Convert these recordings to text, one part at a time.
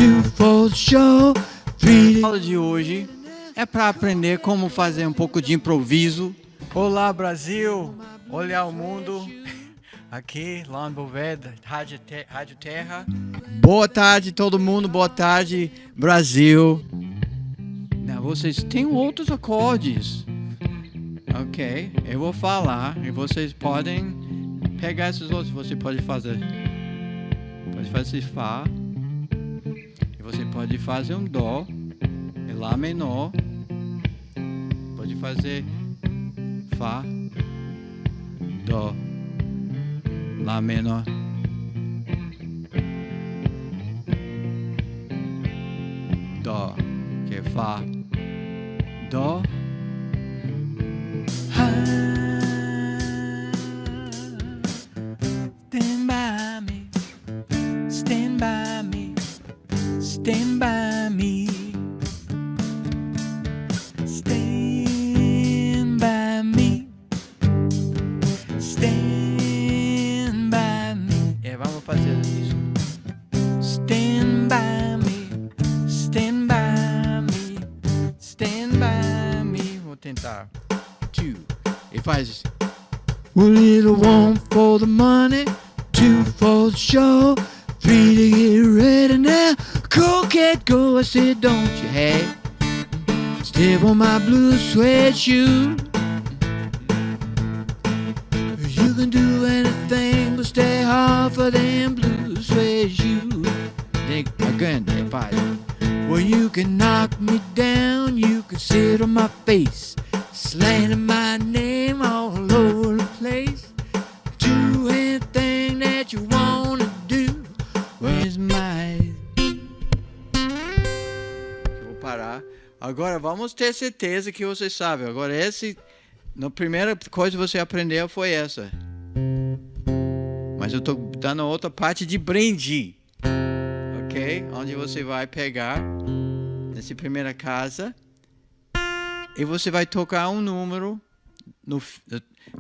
2 for the show, 3. A aula de hoje é para aprender como fazer um pouco de improviso. Olá, Brasil! Olhar o mundo. Aqui, lá no Boveda, Rádio Terra. Boa tarde, todo mundo. Boa tarde, Brasil. Não, vocês têm outros acordes. Ok, eu vou falar e vocês podem pegar esses outros. Você pode fazer Fá. E você pode fazer um Dó. E Lá menor. Pode fazer Fá. Dó. Lá menor. Dó. Que é Fá. Dó. Stand by me. Stand by me. Stand by me. Stand by me. Stand by me. Vamos fazer isso. Stand by me. Stand by me. Stand by me. Vou tentar. 2. E faz. A little 1 for the money, 2 for the show, 3 to get ready now. Cool cat go, I said, don't you hey? Step on my blue suede shoe. You can do anything but stay hard for them blue suede shoes. Think again, fire. Well, you can knock me down, you can sit on my face, slandering my name all over the place. Do anything that you wanna do. Where's my... Eu vou parar. Agora vamos ter certeza que você sabe. Agora a primeira coisa que você aprendeu foi essa. Mas eu tô dando outra parte de brinde. Ok? Onde você vai pegar nessa primeira casa. E você vai tocar um número.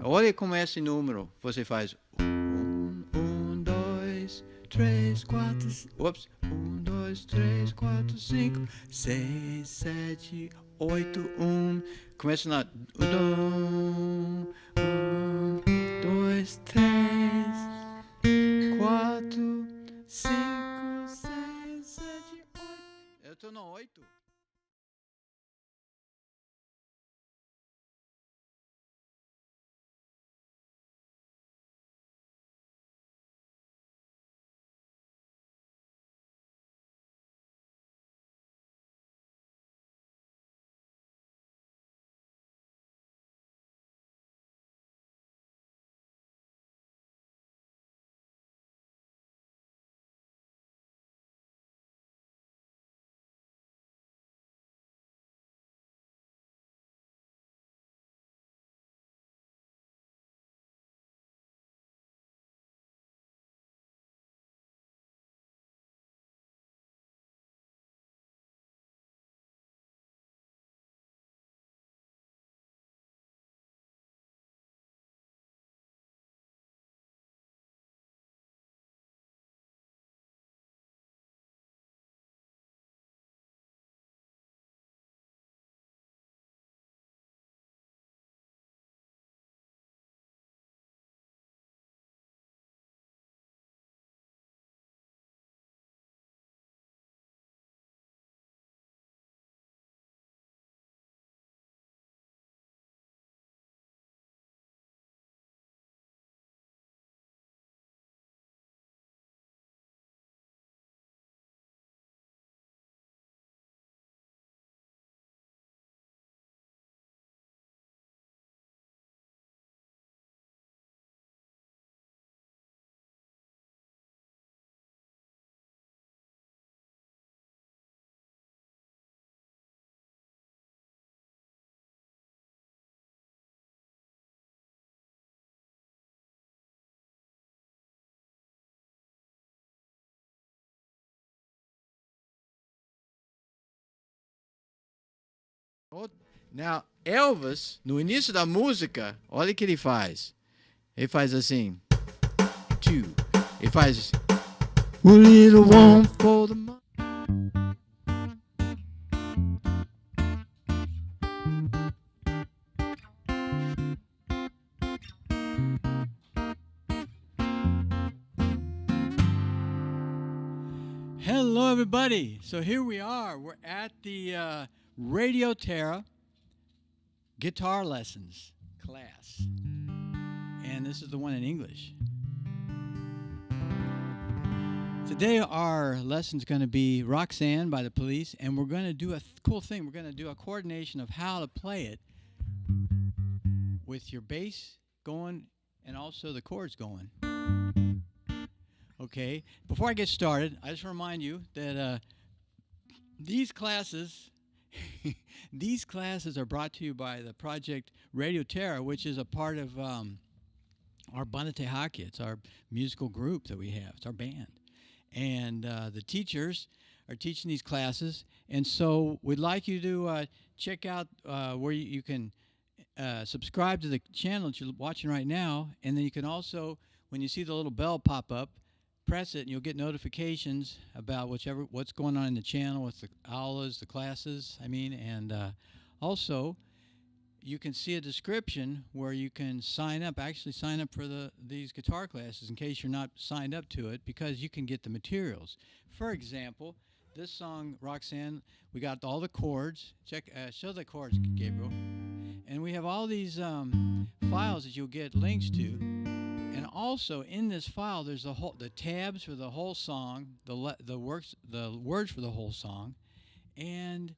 Olha como é esse número. Você faz 1, 2, 3, 4. Ops. 1, 2, 3, 4, 5, 6, 7, 8, 1. Começa na 1, 2, 3, 4, 5, 6, 7, 8. Eu tô no 8. Now, Elvis, no início da música, olha o que ele faz. Ele faz assim. 2. Ele faz. A little one for the money. Hello, everybody. So here we are. We're at the Radio Terra guitar lessons class, and this is the one in English. Today, our lesson's going to be Roxanne by the Police, and we're going to do a cool thing. We're going to do a coordination of how to play it with your bass going and also the chords going. Okay, before I get started, I just remind you that these classes these classes are brought to you by the project Radio Terra, which is a part of our Banda Tehakia. It's our musical group that we have. It's our band. And the teachers are teaching these classes. And so we'd like you to check out where you can subscribe to the channel that you're watching right now. And then you can also, when you see the little bell pop up, press it and you'll get notifications about what's going on in the channel with the aulas, the classes, and also you can see a description where you can sign up for these guitar classes in case you're not signed up to it, because you can get the materials. For example, this song, Roxanne, we got all the chords. Show the chords, Gabriel. And we have all these files that you'll get links to. And also in this file, there's the tabs for the whole song, the words for the whole song, and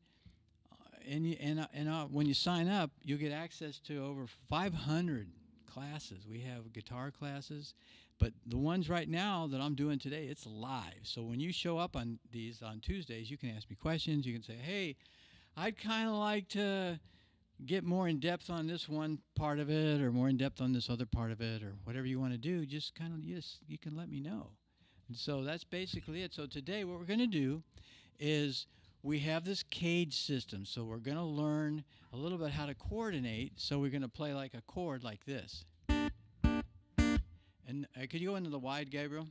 when you sign up, you'll get access to over 500 classes. We have guitar classes, but the ones right now that I'm doing today, it's live. So when you show up on these on Tuesdays, you can ask me questions. You can say, "Hey, I'd kind of like to get more in depth on this one part of it, or more in depth on this other part of it, or whatever you want to do. Just you can let me know." And so that's basically it. So today, what we're going to do is we have this cage system. So we're going to learn a little bit how to coordinate. So we're going to play like a chord like this. And could you go into the wide, Gabriel?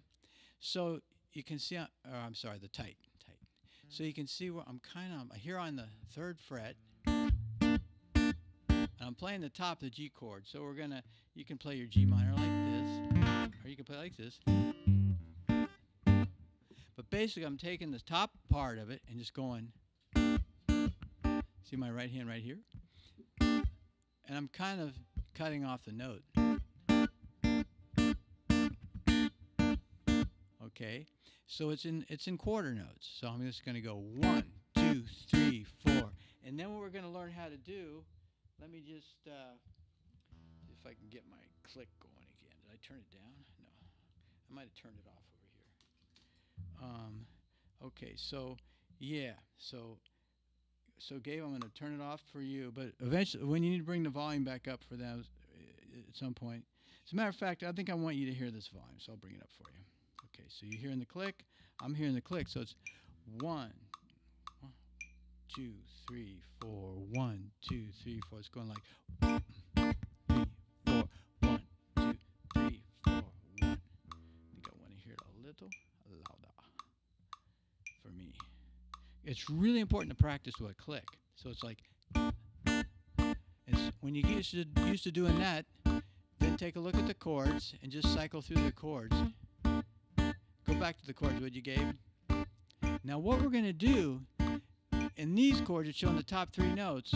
So you can see, I'm sorry, the tight. So you can see where I'm here on the 3rd fret. I'm playing the top of the G chord. So you can play your G minor like this, or you can play like this. But basically, I'm taking the top part of it and just going. See my right hand right here? And I'm kind of cutting off the note. Okay, so it's in quarter notes. So I'm just going to go 1, 2, 3, 4. And then what we're going to learn how to do, let me just see if I can get my click going again. Did I turn it down? No. I might have turned it off over here. Okay, so yeah. So Gabe, I'm going to turn it off for you. But eventually, when you need to bring the volume back up for that at some point. As a matter of fact, I think I want you to hear this volume, so I'll bring it up for you. Okay, so you're hearing the click. I'm hearing the click. So it's 1, 2, 3, 4, 1, 2, 3, 4. It's going like 1, 3, 4, 1, 2, 3, 4, 1. I think I want to hear it a little louder for me. It's really important to practice with a click. So it's like, when you get used to doing that, then take a look at the chords and just cycle through the chords. Go back to the chords, would you, Gabe? Now what we're going to do, in these chords, it's showing the top 3 notes,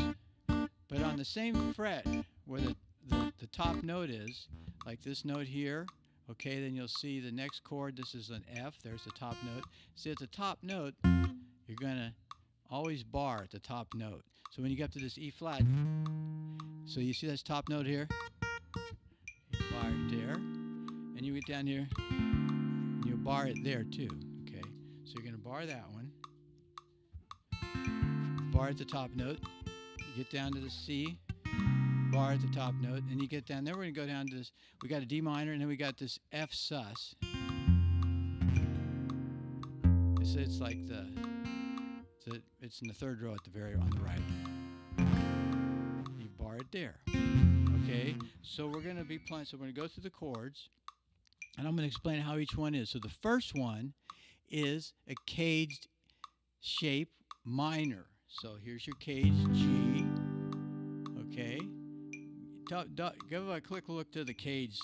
but on the same fret where the top note is, like this note here, okay, then you'll see the next chord, this is an F, there's the top note. See, at the top note, you're going to always bar at the top note. So when you get up to this E flat, so you see this top note here, you bar it there, and you get down here, and you'll bar it there too, okay? So you're going to bar that one, bar at the top note, you get down to the C, bar at the top note, and you get down there. We're going to go down to this. We got a D minor, and then we got this F sus. It's like it's in the 3rd row at the on the right. You bar it there. Okay, so we're going to be playing. So we're going to go through the chords, and I'm going to explain how each one is. So the first one is a caged shape minor. So here's your cage G. Okay, give a quick look to the cage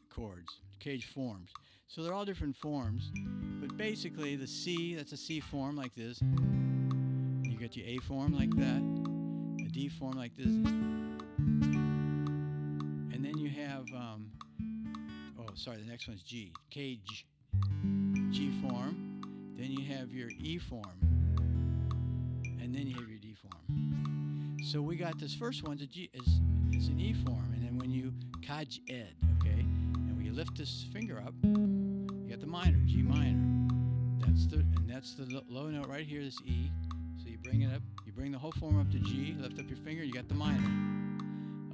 chords, cage forms. So they're all different forms, but basically the C, that's a C form like this. You got your A form like that, a D form like this, and then you have, oh, sorry, the next one's G, cage, G form. Then you have your E form, and then you have your D form. So we got this first one's a G, is an E form, and then when you kaj ed, okay, and when you lift this finger up, you got the minor, G minor. That's the low note right here, this E. So you bring it up, you bring the whole form up to G, lift up your finger, you got the minor.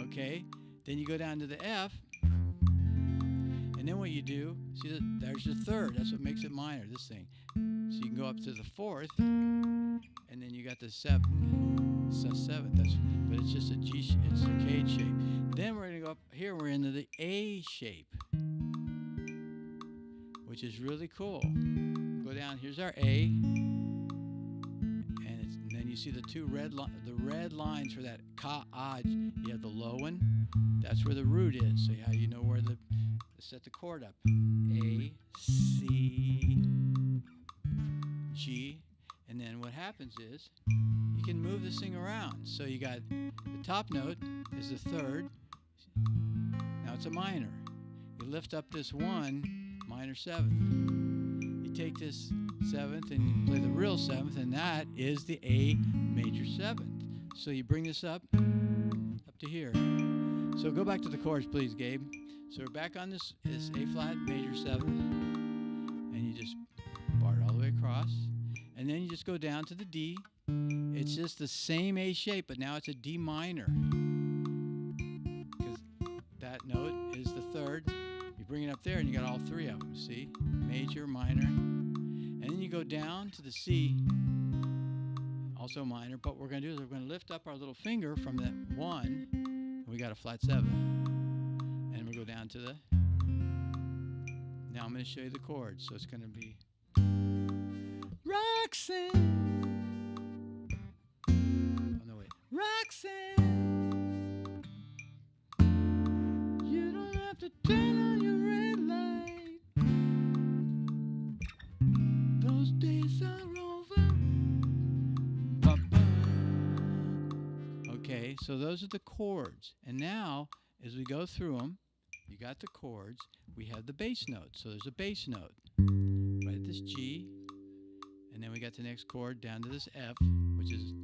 Okay, then you go down to the F, and then what you do, see, there's the third, that's what makes it minor, this thing. So you can go up to the fourth, and then you got the seventh. But it's just a G, it's a cage shape. Then we're going to go up here, we're into the A shape, which is really cool. Go down, here's our A, and then you see the two red lines for that ka-aj. You have the low one, that's where the root is, so how you know where to set the chord up. A, C, G, and then what happens is you can move this thing around. So you got the top note is the third, now it's a minor. You lift up this one, minor seventh. You take this seventh and you play the real seventh, and that is the A major seventh. So you bring this up to here. So go back to the chords, please, Gabe. So we're back on this A flat major seventh, and you just bar it all the way across, and then you just go down to the D. It's just the same A shape, but now it's a D minor, because that note is the third. You bring it up there, and you got all three of them. See, major, minor, and then you go down to the C, also minor. But what we're going to do is we're going to lift up our little finger from that one, and we got a flat seven. And we'll go down to the, now I'm going to show you the chords. So it's going to be Roxanne. Oh, no, wait. Roxanne. You don't have to turn on your red light. Those days are over. Ba-ba. Okay, so those are the chords. And now, as we go through them, you got the chords, we have the bass note. So there's a bass note right at this G, and then we got the next chord down to this F, which is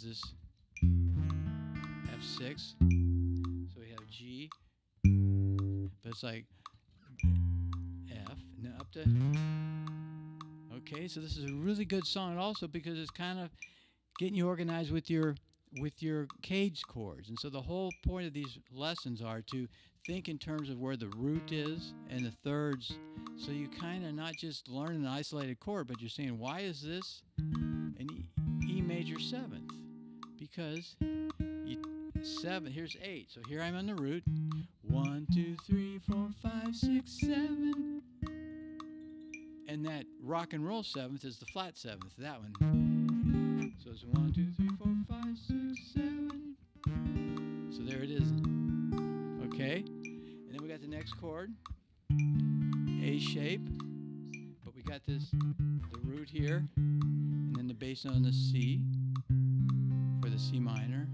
this F6. So we have G, but it's like F, and then up to, okay, so this is a really good song also because it's kind of getting you organized with your cage chords. And so the whole point of these lessons are to think in terms of where the root is and the thirds, so you kind of not just learn an isolated chord, but you're saying, why is this an E major seventh? Because seven, here's 8, so here I'm on the root, 1, 2, 3, 4, 5, 6, 7, and that rock and roll seventh is the flat seventh, that one. So it's 1, 2, 3, 4, 5, 6, 7. So there it is. Okay. And then we got the next chord, A shape. But we got the root here, and then the bass note on the C for the C minor,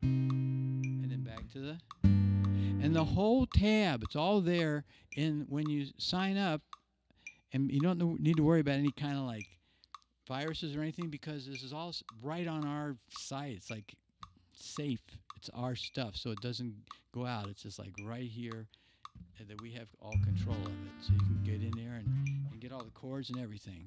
and then back to the, and the whole tab. It's all there in when you sign up, and you don't need to worry about any kind of like viruses or anything, because this is all right on our site. It's like safe. It's our stuff, so it doesn't go out. It's just like right here that we have all control of it. So you can get in there and get all the chords and everything.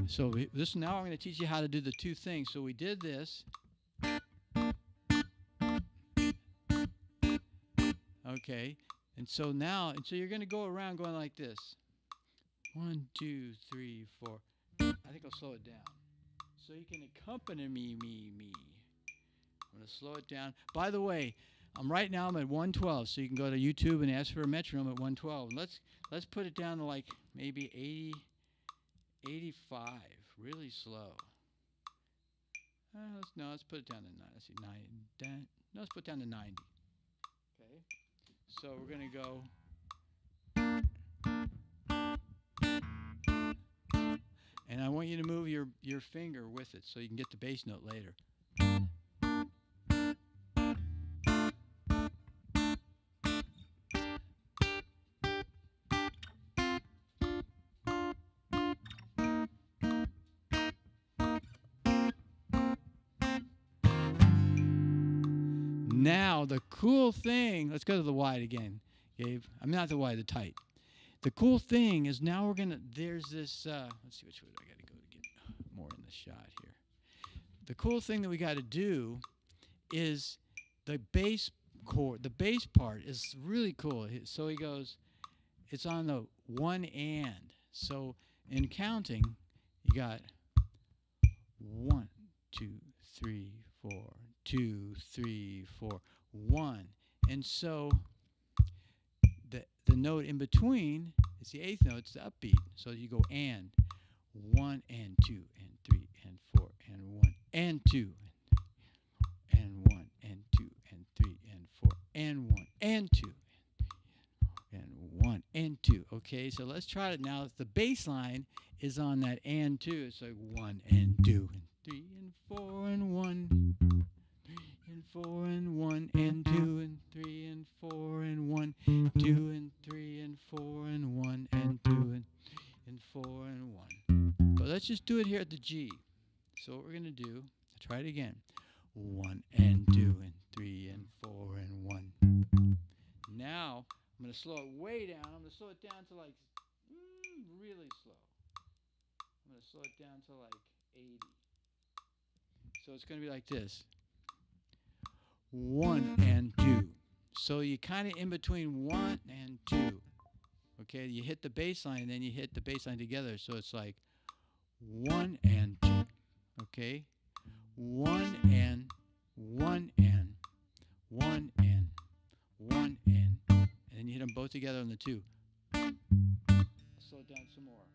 So this now I'm going to teach you how to do the two things. So we did this. Okay. And so now, you're going to go around going like this. 1, 2, 3, 4. I think I'll slow it down, so you can accompany me. I'm going to slow it down. By the way, I'm at 112, so you can go to YouTube and ask for a metronome at 112. Let's put it down to like maybe 80, 85, really slow. Let's put it down to 90. Let's see, 90. No, let's put it down to 90. So we're going to go. And I want you to move your finger with it so you can get the bass note later. Now, the cool thing, let's go to the wide again, Gabe. I'm not the wide, the tight. The cool thing is now we're going to, there's this, let's see which way I got to go to get more in the shot here. The cool thing that we got to do is the bass chord, the bass part is really cool. So he goes, it's on the one and. So in counting, you got 1, 2, 3, 4, 2, 3, 4, 1. And so the note in between is the eighth note, it's the upbeat. So you go and 1 and 2 and 3 and 4 and 1 and 2 and 1 and 2 and 3 and 4 and 1 and 2 and 1 and 2. Okay, so let's try it now. The bass line is on that and 2. It's like 1 and 2 and 3 and 4 and 1 and 4 and 1 and 2 and 3 and 4 and 1, 2 and 3 and 4 and 1 and 2 and 4 and 1. But let's just do it here at the G. So what we're going to do, try it again. 1 and 2 and 3 and 4 and 1. Now I'm going to slow it way down. I'm going to slow it down to like really slow. I'm going to slow it down to like 80. So it's going to be like this. 1 and 2. So you kind of in between 1 and 2. Okay, you hit the bass line and then you hit the bass line together. So it's like 1 and 2. Okay? 1 and 1 and 1 and 1 and then you hit them both together on the 2. I'll slow it down some more.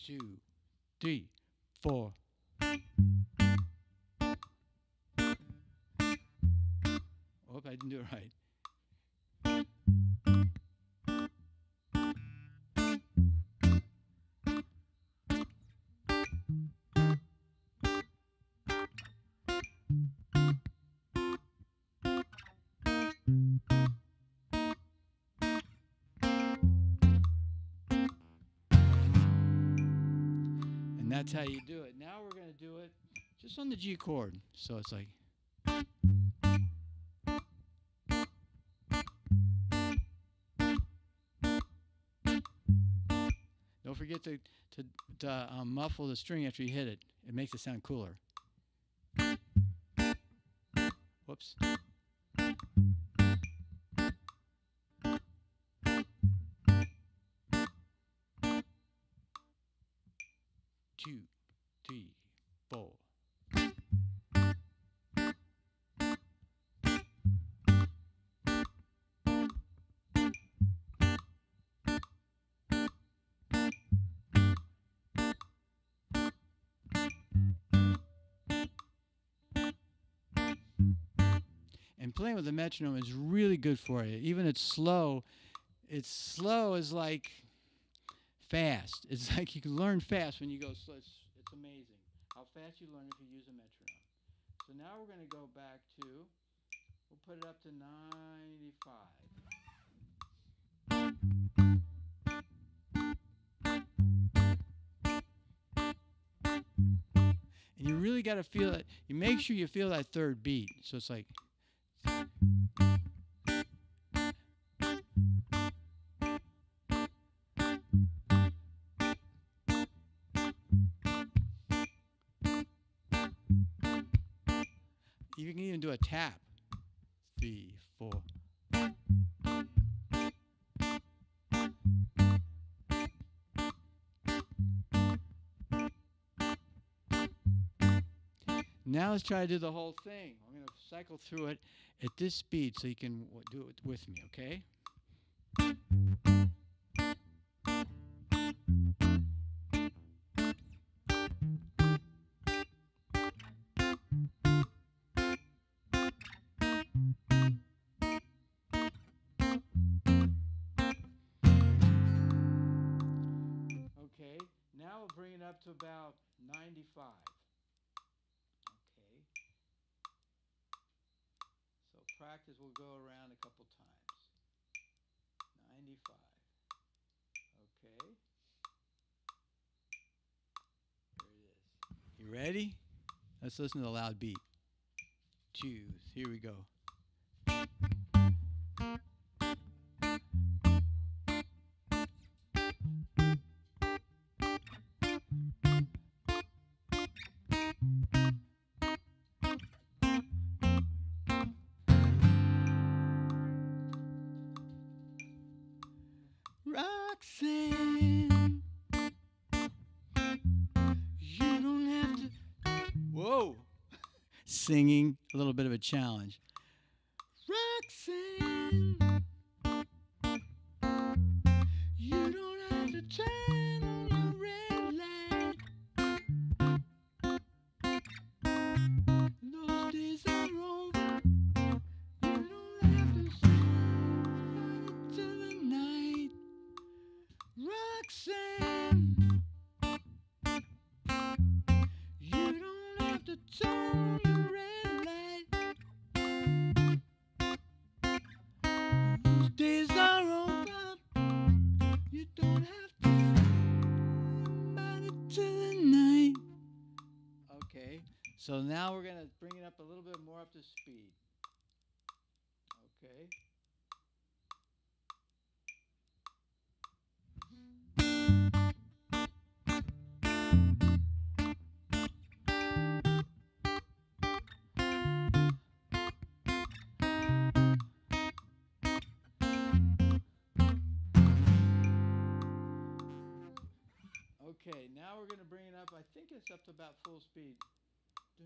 2, 3, 4. Oh, I didn't do it right. And that's how you do it. Now we're going to do it just on the G chord. So it's like. Don't forget to muffle the string after you hit it. It makes it sound cooler. Whoops. 2, 3, 4. And playing with the metronome is really good for you. Even it's slow is like fast. It's like you can learn fast when you go slow. It's amazing how fast you learn if you use a metronome. So now we're going to go back to, we'll put it up to 95. And you really got to feel it. You make sure you feel that third beat. So it's like. You can even do a tap. 3, 4. Now let's try to do the whole thing. I'm going to cycle through it at this speed so you can do it with me, okay? bring it up to about 95. Okay. So practice will go around a couple times. 95. Okay. Here it is. You ready? Let's listen to the loud beat. Choose. Here we go. Roxanne, you don't have to. Whoa! Singing, a little bit of a challenge. Roxanne, you don't have to turn on your red light. Those days are over. You don't have to stay till the night. Roxanne, you don't have to turn on your red light. Those days are over. You don't have to think about it till the night. Okay, so now we're going to bring it up a little bit more up to speed. Okay. Okay, now we're going to bring it up. I think it's up to about full speed. I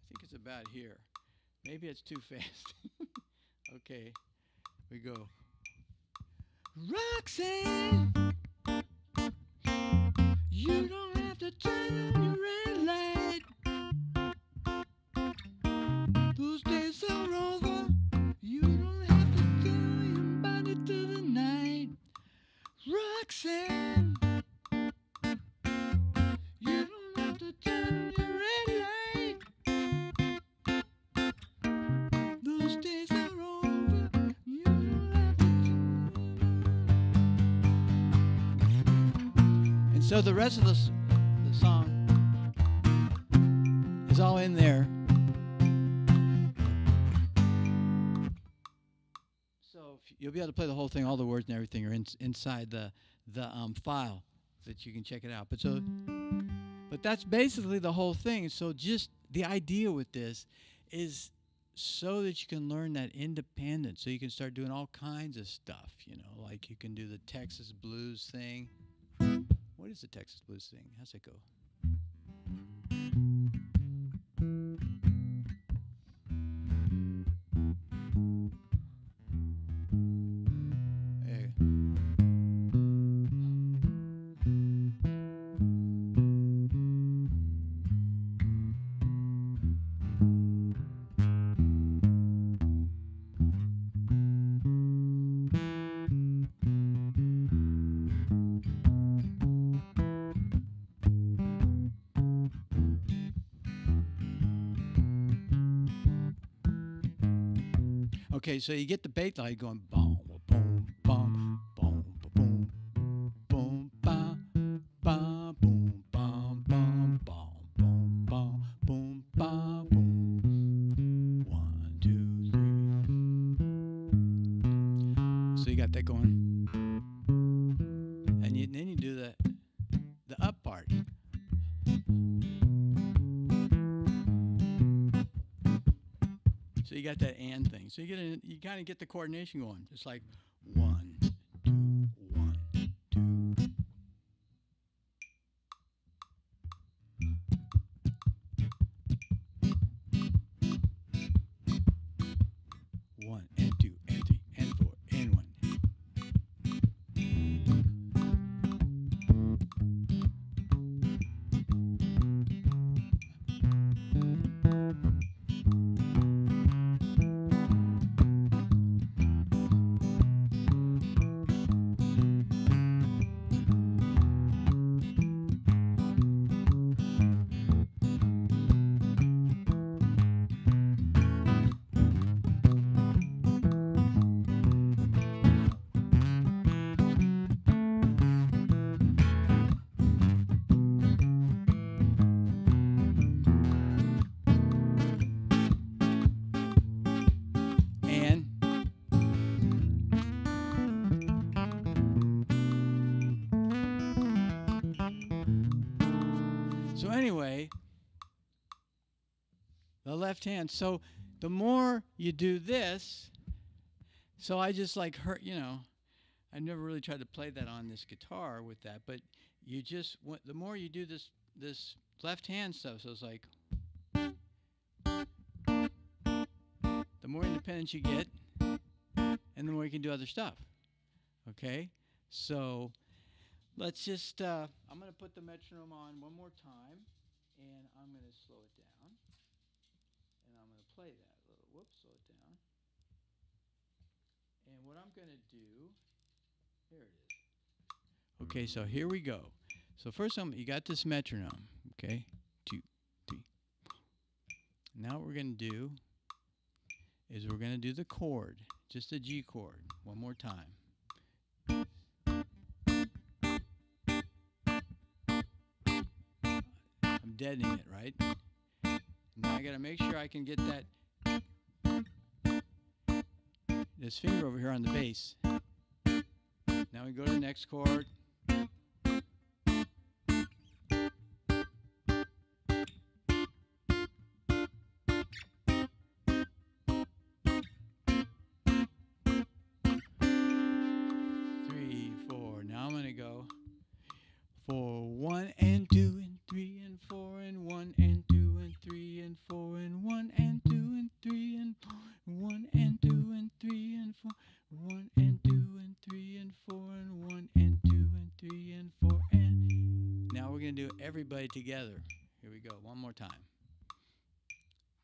think it's about here. Maybe it's too fast. Okay, we go. Roxanne, you don't have to turn on your red light. Those days are over. You don't have to tell your body to the night. Roxanne, you don't have to turn on your red light. Those days are over. You don't have to. And so the rest of the song is all in there. So you'll be able to play the whole thing. All the words and everything are inside the file, so that you can check it out. But that's basically the whole thing. So just the idea with this is so that you can learn that independence. So you can start doing all kinds of stuff. You know, like you can do the Texas blues thing. What is the Texas blues thing? How's it go? Okay, so you get the bass line going boom, boom, boom, boom, boom, boom, ba, ba, boom, bum, bum, bum, boom, bum, boom, ba, boom. 1, 2, 3. So you got that going, and then you do the up part. So you got that and thing. So you kind of get the coordination going. It's like 1, 2, 1, 2. One and 2 and 3 and 4 and 1. the left hand. So the more you do this, so I just like hurt, I never really tried to play that on this guitar with that, but you just the more you do this left hand stuff, so it's like the more independence you get, and the more you can do other stuff. Okay, so let's just I'm gonna put the metronome on one more time, and I'm gonna slow it down, and I'm gonna play that a little. Whoops, slow it down. And what I'm gonna do, here it is. Okay, so here we go. So first, you got this metronome. Okay, 2, 3. Now what we're gonna do is we're gonna do the chord, just a G chord, one more time. I'm deadening it, right? Now I gotta make sure I can get this finger over here on the bass. Now we go to the next chord. 3, 4. Now I'm gonna go 4, 1 and 2 and 3 and 4 and 1 and 2 and 3 and 4 and 1 and 2 and 3 and 4, 1 and 2 and 3 and 4, 1 and 2 and 3 and 4 and 1 and 2 and 3 and 4 and now we're gonna do everybody together. Here we go, one more time.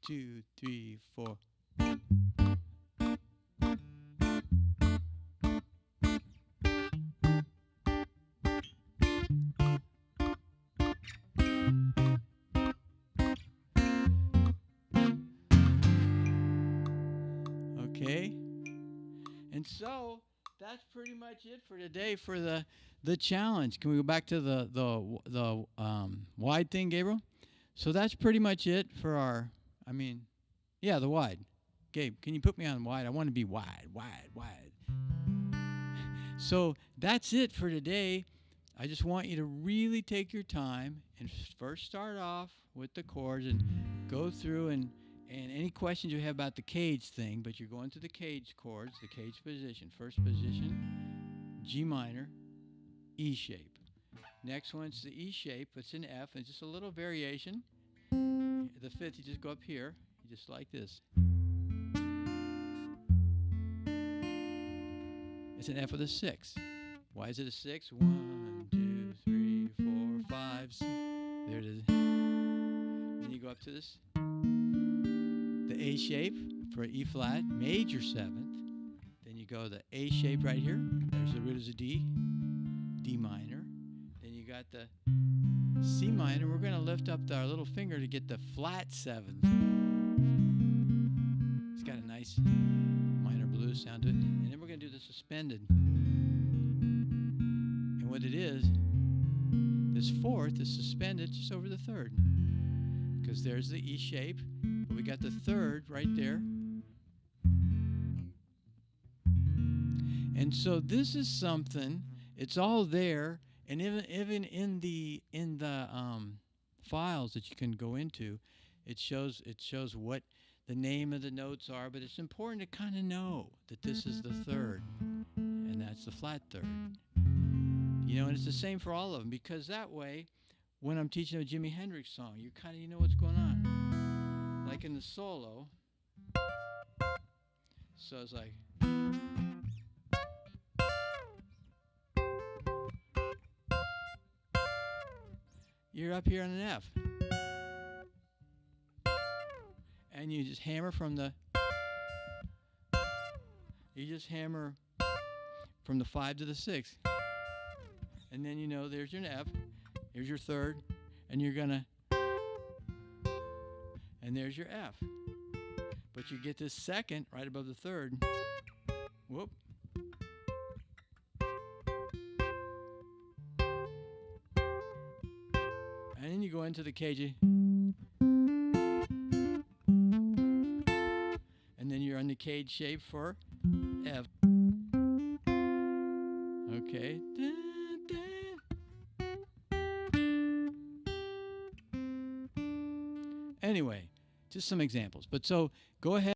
2, 3, 4. Okay, and so that's pretty much it for today for the challenge. Can we go back to the wide thing, Gabriel? So that's pretty much it for our. The wide. Gabe, can you put me on wide? I want to be wide. So that's it for today. I just want you to really take your time and first start off with the chords and go through and any questions you have about the cage thing, but you're going through the cage chords, the cage position. First position, G minor, E shape. Next one's the E shape, it's an F, and just a little variation. The fifth, you just go up here, just like this. It's an F with a 6. Why is it a 6? 1, 2, 3, 4, 5, 6. There it is. Then you go up to this. The A shape for E flat, major 7th. Then you go the A shape right here. There's the root as a D. D minor. Then you got the C minor. We're going to lift up our little finger to get the flat 7th. It's got a nice minor blues sound to it. And then we're going to do the suspended. And what it is, this 4th is suspended just over the 3rd. Because there's the E shape. But we got the 3rd right there. And so this is something, it's all there, and even in the files that you can go into, it shows what the name of the notes are, but it's important to kind of know that this is the 3rd, and that's the flat 3rd. And it's the same for all of them, because that way, when I'm teaching a Jimi Hendrix song, you know what's going on. Like in the solo, so it's like. You're up here on an F. And you just hammer from the 5 to the 6. And then there's your F, here's your 3rd, and you're gonna, and there's your F. But you get this 2nd right above the 3rd. Whoop. And then you go into the cage. And then you're on the cage shape for F. Okay. Anyway, Just some examples. But so go ahead.